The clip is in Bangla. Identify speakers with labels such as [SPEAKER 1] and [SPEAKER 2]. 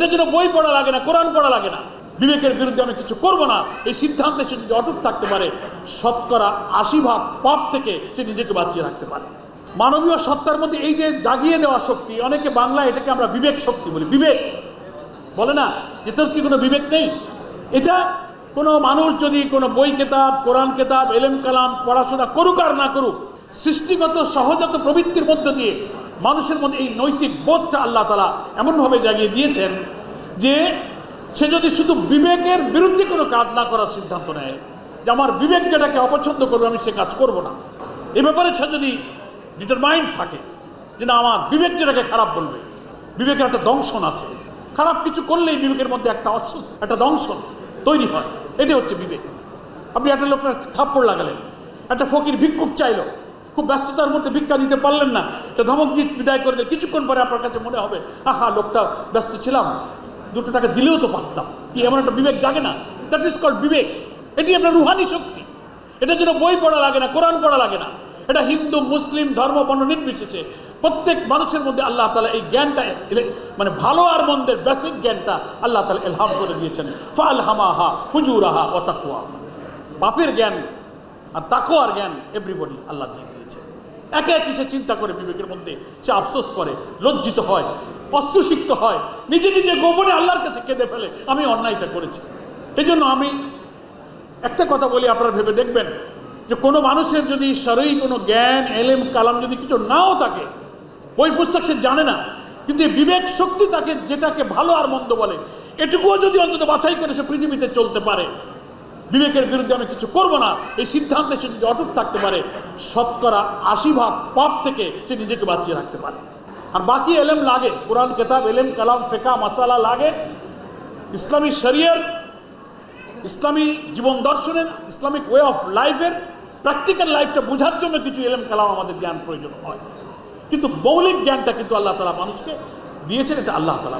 [SPEAKER 1] এটার জন্য বই পড়া লাগে না, কোরআন পড়া লাগে না। বিবেকের বিরুদ্ধে আমি কিছু করব না, এই সিদ্ধান্তে সে যদি অটুট থাকতে পারে, 80% পাপ থেকে সে নিজেকে বাঁচিয়ে রাখতে পারে। মানবীয় সত্তার মধ্যে এই যে জাগিয়ে দেওয়া শক্তি, অনেকে বাংলায় এটাকে আমরা বিবেক শক্তি বলি। বিবেক বলে না যে তোর কি কোনো বিবেক নেই? এটা কোনো মানুষ যদি কোনো বই কেতাব, কোরআন কেতাব, এলেম কালাম পড়াশোনা করুক আর না করুক, সৃষ্টিগত সহজাত প্রবৃত্তির মধ্য দিয়ে মানুষের মধ্যে এই নৈতিক বোধটা আল্লাহ তাআলা এমনভাবে জাগিয়ে দিয়েছেন যে সে যদি শুধু বিবেকের বিরুদ্ধে কোনো কাজ না করার সিদ্ধান্ত নেয়, যে আমার বিবেক যেটাকে অপছন্দ করবে আমি সে কাজ করব না, এ ব্যাপারে সে যদি ডিটারমাইন্ড থাকে যে না আমার বিবেক যেটাকে খারাপ বলবে, বিবেকের একটা দংশন আছে, খারাপ কিছু করলেই বিবেকের মধ্যে একটা একটা দংশন তৈরি হয়, এটা হচ্ছে বিবেক। আপনি একটা লোকের থাপ্পড় লাগালেন, একটা ফকির ভিক্ষুক চাইলো, খুব ব্যস্ততার মধ্যে ভিক্ষা দিতে পারলেন না, সে ধমক দিয়ে বিদায় করে দেয়, কিছুক্ষণ পরে আপনার কাছে মনে হবে আহা লোকটা ব্যস্ত ছিলাম, 2 টাকা দিলেও তো পারতাম। কি এমন একটা বিবেক জাগে না? দ্যাট ইজ কল্ড বিবেক। এটি আপনার রুহানি শক্তি। এটার জন্য বই পড়া লাগে না, কোরআন পড়া লাগে না। এটা হিন্দু মুসলিম ধর্ম বর্ণ নির্বিশেষে প্রত্যেক মানুষের মধ্যে আল্লাহ তাআলা এই জ্ঞানটা, মানে ভালো আর মন্দের বেসিক জ্ঞানটা আল্লাহ তাআলা ইলহাম করে দিয়েছেন। ফালহামাহা ফুজুরাহা ওয়া তাকওয়া, পাপের জ্ঞান আর তাকওয়ার জ্ঞান এভরিবডি আল্লাহ দিয়ে দিয়েছে। একে একে সে চিন্তা করে, বিবেকের মধ্যে সে আফসোস করে, লজ্জিত হয়, পশ্চুসিক্ত হয়, নিজে নিজে গোপনে আল্লাহর কাছে কেঁদে ফেলে আমি অন্যায়টা করেছি। এই জন্য আমি একটা কথা বলি, আপনারা ভেবে দেখবেন যে কোনো মানুষের যদি শরঈ কোনো জ্ঞান, এলেম কালাম যদি কিছু নাও থাকে, বই পুস্তক সে জানে না, কিন্তু এই বিবেক শক্তি তাকে যেটাকে ভালো আর মন্দ বলে এটুকুও যদি অন্তত বাছাই করে সে পৃথিবীতে চলতে পারে, বিবেকের বিরুদ্ধে আমি কিছু করব না, এই সিদ্ধান্তে সে যদি অটুট থাকতে পারে, 80% পাপ থেকে সে নিজেকে বাঁচিয়ে রাখতে পারে। আর বাকি এলেম লাগে, কোরআন কেতাব, এলেম কালাম, ফিকহ মাসালা লাগে, ইসলামী শরিয়ার, ইসলামী জীবন দর্শনের, ইসলামিক ওয়ে অফ লাইফের প্র্যাকটিক্যাল লাইফটা বোঝার জন্য কিছু এলেম কালাম আমাদের জ্ঞান প্রয়োজন হয়। কিন্তু মৌলিক জ্ঞানটা কিন্তু আল্লাহ তাআলা মানুষকে দিয়েছেন, এটা আল্লাহ তাআলা।